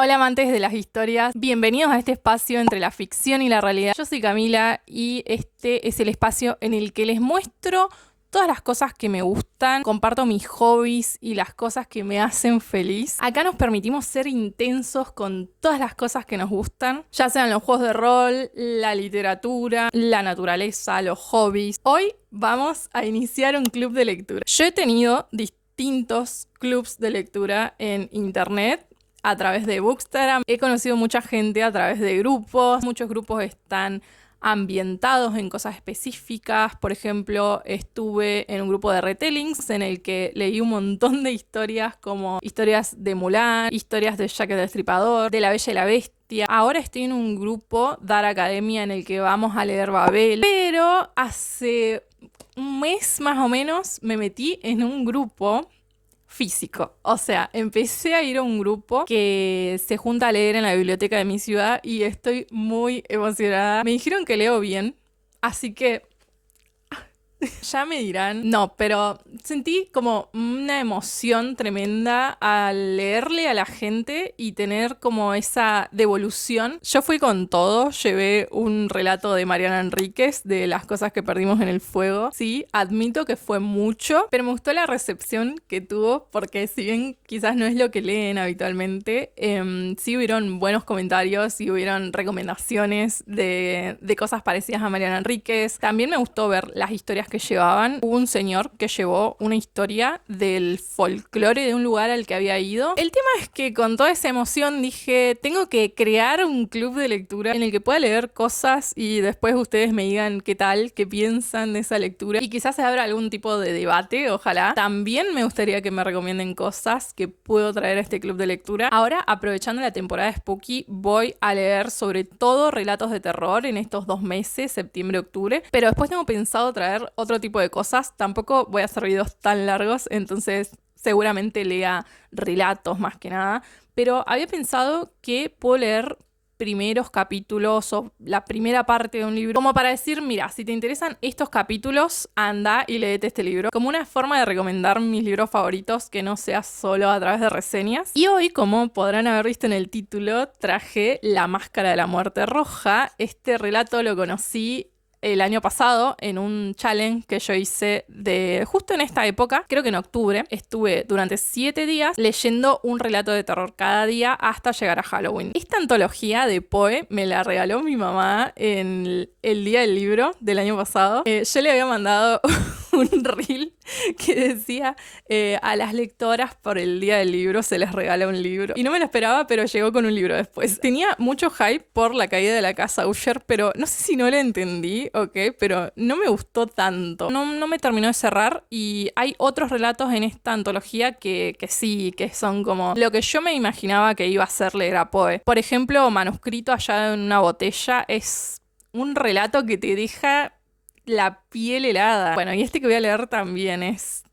Hola amantes de las historias, bienvenidos a este espacio entre la ficción y la realidad. Yo soy Camila y este es el espacio en el que les muestro todas las cosas que me gustan, comparto mis hobbies y las cosas que me hacen feliz. Acá nos permitimos ser intensos con todas las cosas que nos gustan, ya sean los juegos de rol, la literatura, la naturaleza, los hobbies. Hoy vamos a iniciar un club de lectura. Yo he tenido distintos clubs de lectura en internet, a través de Bookstagram. He conocido mucha gente a través de grupos. Muchos grupos están ambientados en cosas específicas. Por ejemplo, estuve en un grupo de retellings en el que leí un montón de historias, como historias de Mulan, historias de Jack el Destripador, de La Bella y la Bestia. Ahora estoy en un grupo, Dar Academia, en el que vamos a leer Babel. Pero hace un mes más o menos me metí en un grupo físico. O sea, empecé a ir a un grupo que se junta a leer en la biblioteca de mi ciudad y estoy muy emocionada. Me dijeron que leo bien, así que ya me dirán. No, pero sentí como una emoción tremenda al leerle a la gente y tener como esa devolución. Yo fui con todo, llevé un relato de Mariana Enríquez de Las cosas que perdimos en el fuego. Sí, admito que fue mucho, pero me gustó la recepción que tuvo, porque si bien quizás no es lo que leen habitualmente, sí hubieron buenos comentarios y hubieron recomendaciones de cosas parecidas a Mariana Enríquez. También me gustó ver las historias que llevaban. Hubo un señor que llevó una historia del folclore de un lugar al que había ido. El tema es que con toda esa emoción dije, tengo que crear un club de lectura en el que pueda leer cosas y después ustedes me digan qué tal, qué piensan de esa lectura y quizás se abra algún tipo de debate, ojalá. También me gustaría que me recomienden cosas que puedo traer a este club de lectura. Ahora, aprovechando la temporada de Spooky, voy a leer sobre todo relatos de terror en estos 2 meses, septiembre, octubre, pero después tengo pensado traer otro tipo de cosas. Tampoco voy a hacer videos tan largos, entonces seguramente lea relatos más que nada, pero había pensado que puedo leer primeros capítulos o la primera parte de un libro, como para decir, mira, si te interesan estos capítulos, anda y léete este libro, como una forma de recomendar mis libros favoritos que no sea solo a través de reseñas. Y hoy, como podrán haber visto en el título, traje La Máscara de la Muerte Roja. Este relato lo conocí el año pasado en un challenge que yo hice de justo en esta época, creo que en octubre. Estuve durante 7 días leyendo un relato de terror cada día hasta llegar a Halloween. Esta antología de Poe me la regaló mi mamá en el día del libro del año pasado. Yo le había mandado un reel que decía a las lectoras por el día del libro se les regala un libro. Y no me lo esperaba, pero llegó con un libro después. Tenía mucho hype por La caída de la casa Usher, pero no sé si no le entendí, pero no me gustó tanto. No me terminó de cerrar y hay otros relatos en esta antología que sí, que son como lo que yo me imaginaba que iba a ser leer a Poe. Por ejemplo, Manuscrito allá en una botella es un relato que te deja la piel helada. Bueno, y este que voy a leer también es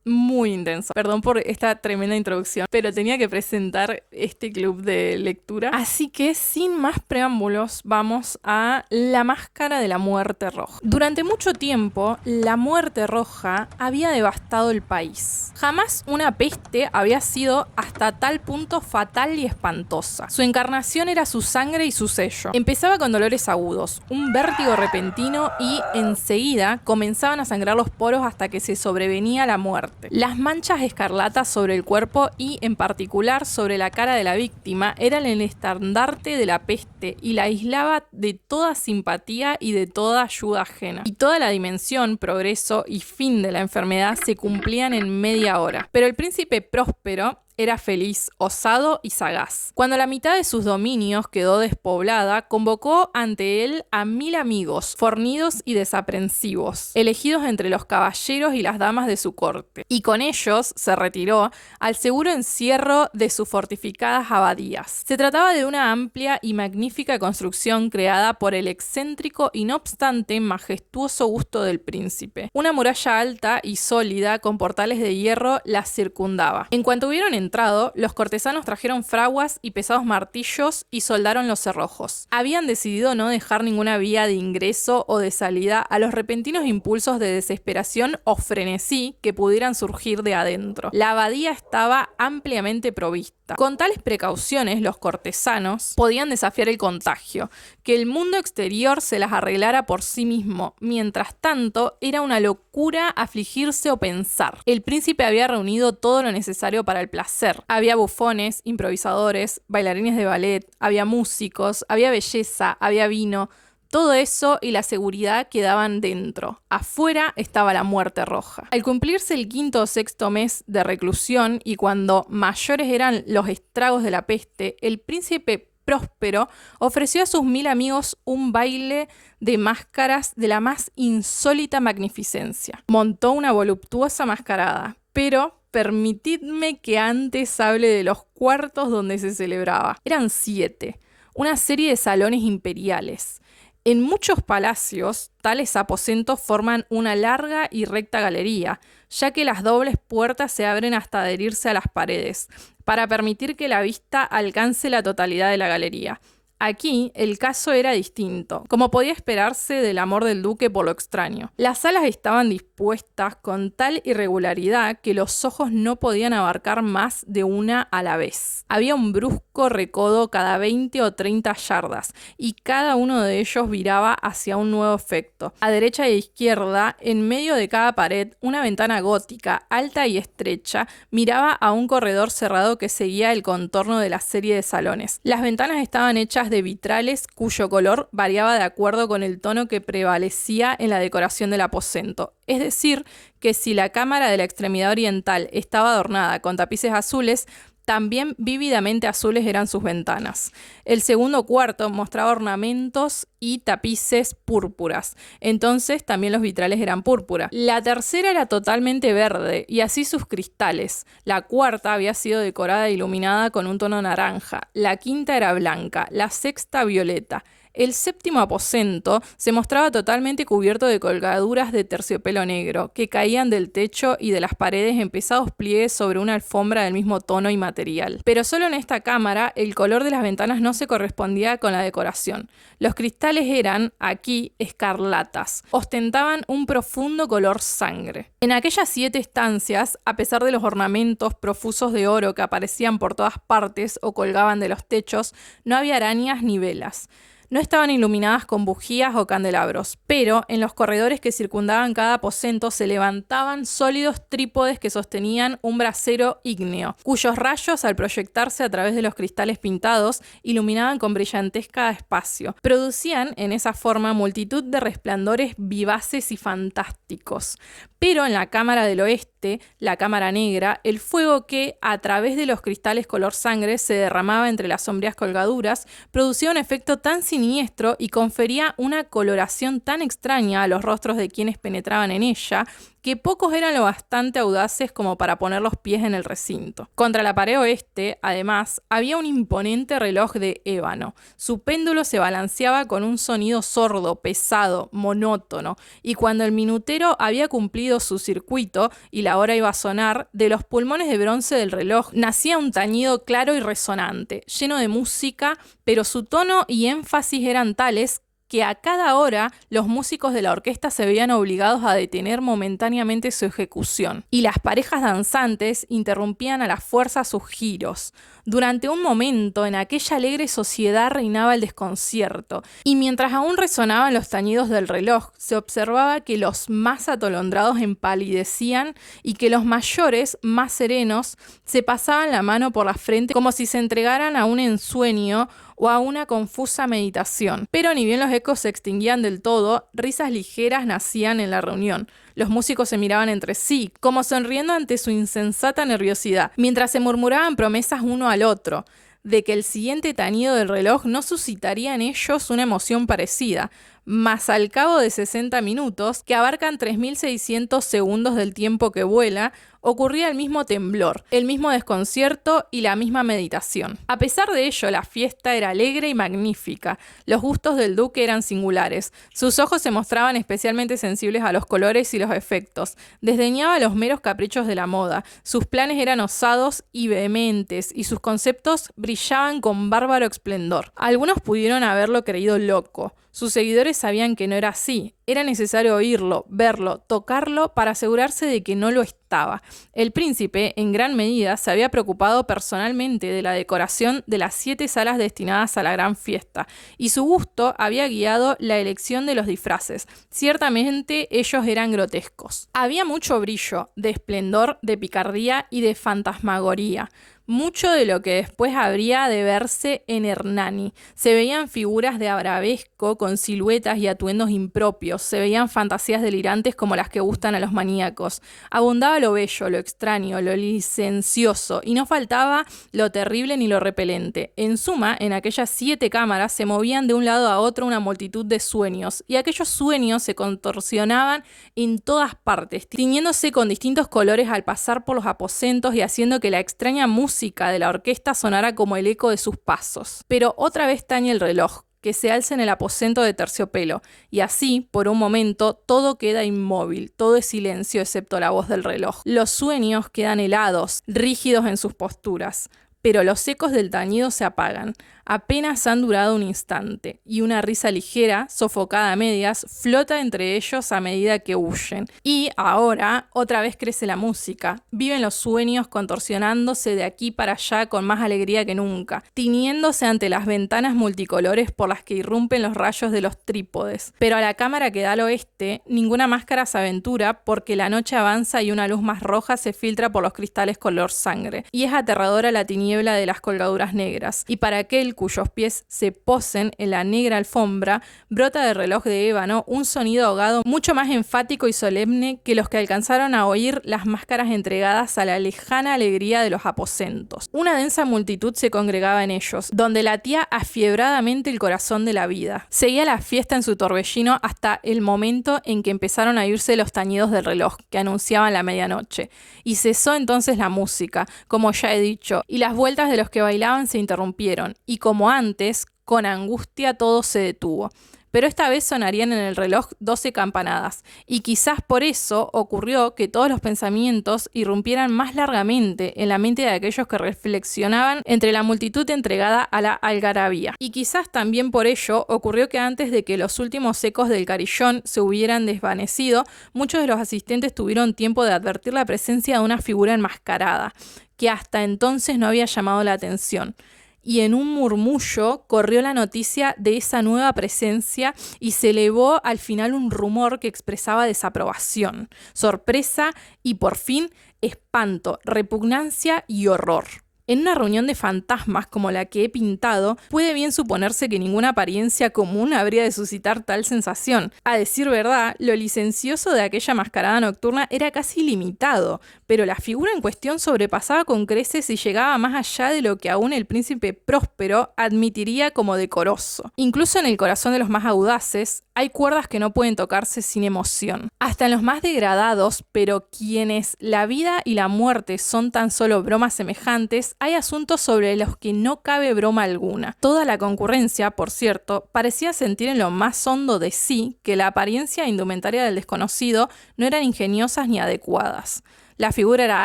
muy intenso. Perdón por esta tremenda introducción, pero tenía que presentar este club de lectura. Así que, sin más preámbulos, vamos a La Máscara de la Muerte Roja. Durante mucho tiempo, la muerte roja había devastado el país. Jamás una peste había sido hasta tal punto fatal y espantosa. Su encarnación era su sangre y su sello. Empezaba con dolores agudos, un vértigo repentino y, enseguida, comenzaban a sangrar los poros hasta que se sobrevenía la muerte. Las manchas escarlatas sobre el cuerpo y, en particular, sobre la cara de la víctima eran el estandarte de la peste y la aislaba de toda simpatía y de toda ayuda ajena. Y toda la dimensión, progreso y fin de la enfermedad se cumplían en media hora. Pero el príncipe Próspero era feliz, osado y sagaz. Cuando la mitad de sus dominios quedó despoblada, convocó ante él a 1000 amigos, fornidos y desaprensivos, elegidos entre los caballeros y las damas de su corte. Y con ellos se retiró al seguro encierro de sus fortificadas abadías. Se trataba de una amplia y magnífica construcción creada por el excéntrico y no obstante majestuoso gusto del príncipe. Una muralla alta y sólida con portales de hierro la circundaba. En cuanto hubieron entrado entrado, los cortesanos trajeron fraguas y pesados martillos y soldaron los cerrojos. Habían decidido no dejar ninguna vía de ingreso o de salida a los repentinos impulsos de desesperación o frenesí que pudieran surgir de adentro. La abadía estaba ampliamente provista. Con tales precauciones, los cortesanos podían desafiar el contagio, que el mundo exterior se las arreglara por sí mismo. Mientras tanto, era una locura afligirse o pensar. El príncipe había reunido todo lo necesario para el placer. Había bufones, improvisadores, bailarines de ballet, había músicos, había belleza, había vino. Todo eso y la seguridad quedaban dentro. Afuera estaba la muerte roja. Al cumplirse el 5º o 6º mes de reclusión y cuando mayores eran los estragos de la peste, el príncipe Próspero ofreció a sus 1000 amigos un baile de máscaras de la más insólita magnificencia. Montó una voluptuosa mascarada, pero permitidme que antes hable de los cuartos donde se celebraba. Eran 7, una serie de salones imperiales. En muchos palacios, tales aposentos forman una larga y recta galería, ya que las dobles puertas se abren hasta adherirse a las paredes, para permitir que la vista alcance la totalidad de la galería. Aquí el caso era distinto, como podía esperarse del amor del duque por lo extraño. Las salas estaban dispuestas con tal irregularidad que los ojos no podían abarcar más de una a la vez. Había un brusco recodo cada 20 o 30 yardas, y cada uno de ellos viraba hacia un nuevo efecto. A derecha e izquierda, en medio de cada pared, una ventana gótica, alta y estrecha, miraba a un corredor cerrado que seguía el contorno de la serie de salones. Las ventanas estaban hechas de vitrales cuyo color variaba de acuerdo con el tono que prevalecía en la decoración del aposento. Es decir, que si la cámara de la extremidad oriental estaba adornada con tapices azules, también vívidamente azules eran sus ventanas. El segundo cuarto mostraba ornamentos y tapices púrpuras. Entonces también los vitrales eran púrpura. La tercera era totalmente verde y así sus cristales. La cuarta había sido decorada e iluminada con un tono naranja. La quinta era blanca. La sexta violeta. El 7º aposento se mostraba totalmente cubierto de colgaduras de terciopelo negro, que caían del techo y de las paredes en pesados pliegues sobre una alfombra del mismo tono y material. Pero solo en esta cámara el color de las ventanas no se correspondía con la decoración. Los cristales eran, aquí, escarlatas. Ostentaban un profundo color sangre. En aquellas 7 estancias, a pesar de los ornamentos profusos de oro que aparecían por todas partes o colgaban de los techos, no había arañas ni velas. No estaban iluminadas con bujías o candelabros, pero en los corredores que circundaban cada aposento se levantaban sólidos trípodes que sostenían un brasero ígneo, cuyos rayos, al proyectarse a través de los cristales pintados, iluminaban con brillantez cada espacio. Producían, en esa forma, multitud de resplandores vivaces y fantásticos. Pero en la cámara del oeste, la cámara negra, el fuego que, a través de los cristales color sangre, se derramaba entre las sombrías colgaduras, producía un efecto tan siniestro y confería una coloración tan extraña a los rostros de quienes penetraban en ella, que pocos eran lo bastante audaces como para poner los pies en el recinto. Contra la pared oeste, además, había un imponente reloj de ébano. Su péndulo se balanceaba con un sonido sordo, pesado, monótono, y cuando el minutero había cumplido su circuito y la hora iba a sonar, de los pulmones de bronce del reloj nacía un tañido claro y resonante, lleno de música, pero su tono y énfasis eran tales que a cada hora los músicos de la orquesta se veían obligados a detener momentáneamente su ejecución, y las parejas danzantes interrumpían a la fuerza sus giros. Durante un momento, en aquella alegre sociedad reinaba el desconcierto, y mientras aún resonaban los tañidos del reloj, se observaba que los más atolondrados empalidecían y que los mayores, más serenos, se pasaban la mano por la frente como si se entregaran a un ensueño o a una confusa meditación. Pero ni bien los ecos se extinguían del todo, risas ligeras nacían en la reunión. Los músicos se miraban entre sí, como sonriendo ante su insensata nerviosidad, mientras se murmuraban promesas uno al otro, de que el siguiente tañido del reloj no suscitaría en ellos una emoción parecida, mas al cabo de 60 minutos, que abarcan 3.600 segundos del tiempo que vuela, ocurría el mismo temblor, el mismo desconcierto y la misma meditación. A pesar de ello, la fiesta era alegre y magnífica. Los gustos del duque eran singulares. Sus ojos se mostraban especialmente sensibles a los colores y los efectos. Desdeñaba los meros caprichos de la moda. Sus planes eran osados y vehementes, y sus conceptos brillaban con bárbaro esplendor. Algunos pudieron haberlo creído loco. Sus seguidores sabían que no era así. Era necesario oírlo, verlo, tocarlo para asegurarse de que no lo estaba. El príncipe, en gran medida, se había preocupado personalmente de la decoración de las 7 salas destinadas a la gran fiesta, y su gusto había guiado la elección de los disfraces. Ciertamente ellos eran grotescos. Había mucho brillo, de esplendor, de picardía y de fantasmagoría. Mucho de lo que después habría de verse en Hernani. Se veían figuras de arabesco con siluetas y atuendos impropios. Se veían fantasías delirantes como las que gustan a los maníacos. Abundaba lo bello, lo extraño, lo licencioso, y no faltaba lo terrible ni lo repelente. En suma, en aquellas 7 cámaras se movían de un lado a otro una multitud de sueños, y aquellos sueños se contorsionaban en todas partes, tiñéndose con distintos colores al pasar por los aposentos y haciendo que la extraña música de la orquesta sonara como el eco de sus pasos. Pero otra vez tañe el reloj, que se alza en el aposento de terciopelo, y así, por un momento, todo queda inmóvil, todo es silencio excepto la voz del reloj. Los sueños quedan helados, rígidos en sus posturas, pero los ecos del tañido se apagan. Apenas han durado un instante, y una risa ligera, sofocada a medias, flota entre ellos a medida que huyen. Y ahora, otra vez crece la música. Viven los sueños contorsionándose de aquí para allá con más alegría que nunca, tiñéndose ante las ventanas multicolores por las que irrumpen los rayos de los trípodes. Pero a la cámara que da al oeste, ninguna máscara se aventura porque la noche avanza y una luz más roja se filtra por los cristales color sangre, y es aterradora la tiniebla de las colgaduras negras. Y para aquel cuyos pies se posen en la negra alfombra, brota del reloj de ébano un sonido ahogado mucho más enfático y solemne que los que alcanzaron a oír las máscaras entregadas a la lejana alegría de los aposentos. Una densa multitud se congregaba en ellos, donde latía afiebradamente el corazón de la vida. Seguía la fiesta en su torbellino hasta el momento en que empezaron a oírse los tañidos del reloj, que anunciaban la medianoche. Y cesó entonces la música, como ya he dicho, y las vueltas de los que bailaban se interrumpieron, y como antes, con angustia todo se detuvo. Pero esta vez sonarían en el reloj 12 campanadas, y quizás por eso ocurrió que todos los pensamientos irrumpieran más largamente en la mente de aquellos que reflexionaban entre la multitud entregada a la algarabía. Y quizás también por ello ocurrió que antes de que los últimos ecos del carillón se hubieran desvanecido, muchos de los asistentes tuvieron tiempo de advertir la presencia de una figura enmascarada, que hasta entonces no había llamado la atención. Y en un murmullo corrió la noticia de esa nueva presencia y se elevó al final un rumor que expresaba desaprobación, sorpresa y por fin espanto, repugnancia y horror. En una reunión de fantasmas como la que he pintado, puede bien suponerse que ninguna apariencia común habría de suscitar tal sensación. A decir verdad, lo licencioso de aquella mascarada nocturna era casi ilimitado, pero la figura en cuestión sobrepasaba con creces y llegaba más allá de lo que aún el príncipe próspero admitiría como decoroso. Incluso en el corazón de los más audaces, hay cuerdas que no pueden tocarse sin emoción. Hasta en los más degradados, pero quienes la vida y la muerte son tan solo bromas semejantes, hay asuntos sobre los que no cabe broma alguna. Toda la concurrencia, por cierto, parecía sentir en lo más hondo de sí que la apariencia e indumentaria del desconocido no eran ingeniosas ni adecuadas. La figura era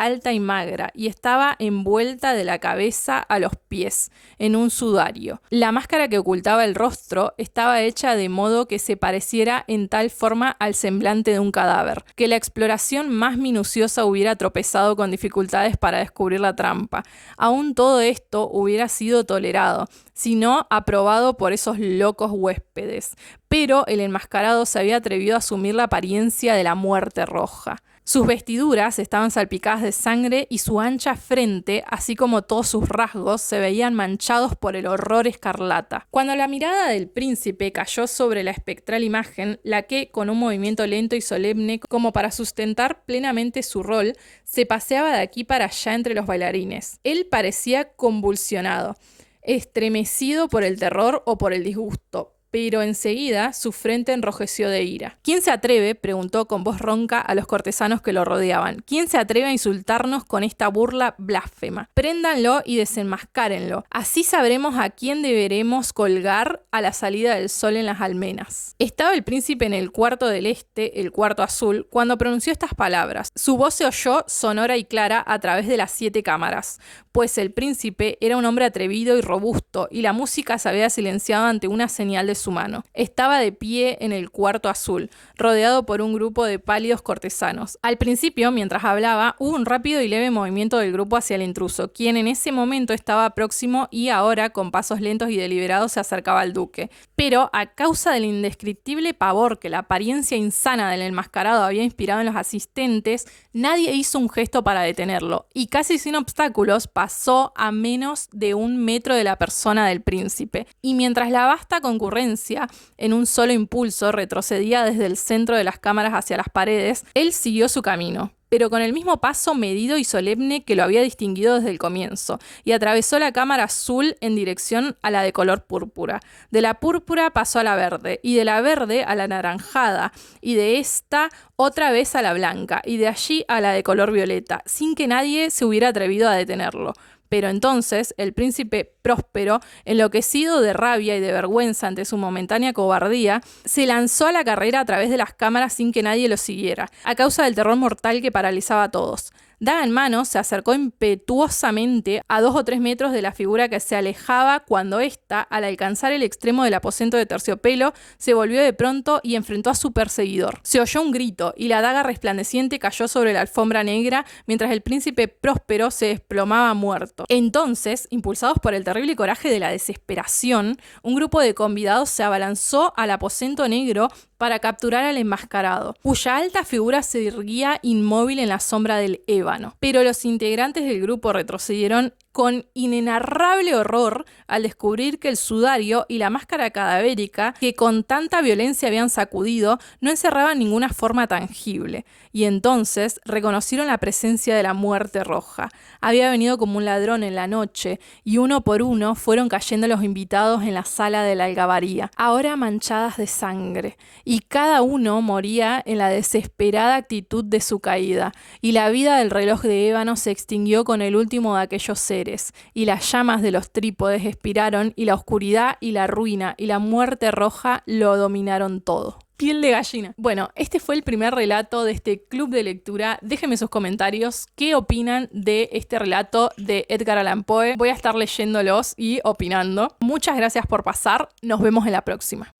alta y magra y estaba envuelta de la cabeza a los pies en un sudario. La máscara que ocultaba el rostro estaba hecha de modo que se pareciera en tal forma al semblante de un cadáver, que la exploración más minuciosa hubiera tropezado con dificultades para descubrir la trampa. Aún todo esto hubiera sido tolerado, si no aprobado por esos locos huéspedes. Pero el enmascarado se había atrevido a asumir la apariencia de la muerte roja. Sus vestiduras estaban salpicadas de sangre y su ancha frente, así como todos sus rasgos, se veían manchados por el horror escarlata. Cuando la mirada del príncipe cayó sobre la espectral imagen, la que, con un movimiento lento y solemne, como para sustentar plenamente su rol, se paseaba de aquí para allá entre los bailarines. Él parecía convulsionado, estremecido por el terror o por el disgusto, pero enseguida su frente enrojeció de ira. ¿Quién se atreve?, preguntó con voz ronca a los cortesanos que lo rodeaban. ¿Quién se atreve a insultarnos con esta burla blasfema? Préndanlo y desenmascárenlo. Así sabremos a quién deberemos colgar a la salida del sol en las almenas. Estaba el príncipe en el cuarto del este, el cuarto azul, cuando pronunció estas palabras. Su voz se oyó sonora y clara a través de las 7 cámaras, pues el príncipe era un hombre atrevido y robusto, y la música se había silenciado ante una señal de su mano. Estaba de pie en el cuarto azul, rodeado por un grupo de pálidos cortesanos. Al principio, mientras hablaba, hubo un rápido y leve movimiento del grupo hacia el intruso, quien en ese momento estaba próximo y ahora, con pasos lentos y deliberados, se acercaba al duque. Pero, a causa del indescriptible pavor que la apariencia insana del enmascarado había inspirado en los asistentes, nadie hizo un gesto para detenerlo, y casi sin obstáculos pasó a menos de 1 metro de la persona del príncipe. Y mientras la vasta concurrencia, en un solo impulso, retrocedía desde el centro de las cámaras hacia las paredes, él siguió su camino, pero con el mismo paso medido y solemne que lo había distinguido desde el comienzo, y atravesó la cámara azul en dirección a la de color púrpura. De la púrpura pasó a la verde, y de la verde a la anaranjada, y de esta otra vez a la blanca, y de allí a la de color violeta, sin que nadie se hubiera atrevido a detenerlo. Pero entonces el príncipe Próspero, enloquecido de rabia y de vergüenza ante su momentánea cobardía, se lanzó a la carrera a través de las cámaras sin que nadie lo siguiera, a causa del terror mortal que paralizaba a todos. Daga en mano, se acercó impetuosamente a 2 o 3 metros de la figura que se alejaba cuando ésta, al alcanzar el extremo del aposento de terciopelo, se volvió de pronto y enfrentó a su perseguidor. Se oyó un grito y la daga resplandeciente cayó sobre la alfombra negra mientras el príncipe Próspero se desplomaba muerto. Entonces, impulsados por el terrible coraje de la desesperación, un grupo de convidados se abalanzó al aposento negro para capturar al enmascarado, cuya alta figura se erguía inmóvil en la sombra del ébano. Pero los integrantes del grupo retrocedieron con inenarrable horror al descubrir que el sudario y la máscara cadavérica que con tanta violencia habían sacudido no encerraban ninguna forma tangible, y entonces reconocieron la presencia de la muerte roja. Había venido como un ladrón en la noche, y uno por uno fueron cayendo los invitados en la sala de la algabaría, ahora manchadas de sangre, y cada uno moría en la desesperada actitud de su caída, y la vida del reloj de ébano se extinguió con el último de aquellos seres, y las llamas de los trípodes expiraron, y la oscuridad y la ruina y la muerte roja lo dominaron todo. Piel de gallina. Bueno, este fue el primer relato de este club de lectura. Déjenme sus comentarios qué opinan de este relato de Edgar Allan Poe. Voy a estar leyéndolos y opinando. Muchas gracias por pasar. Nos vemos en la próxima.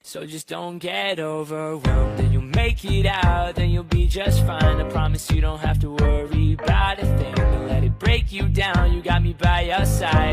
So just don't get overwhelmed, and you'll make it out, then you'll be just fine. I promise you don't have to worry about a thing. Don't let it break you down, you got me by your side.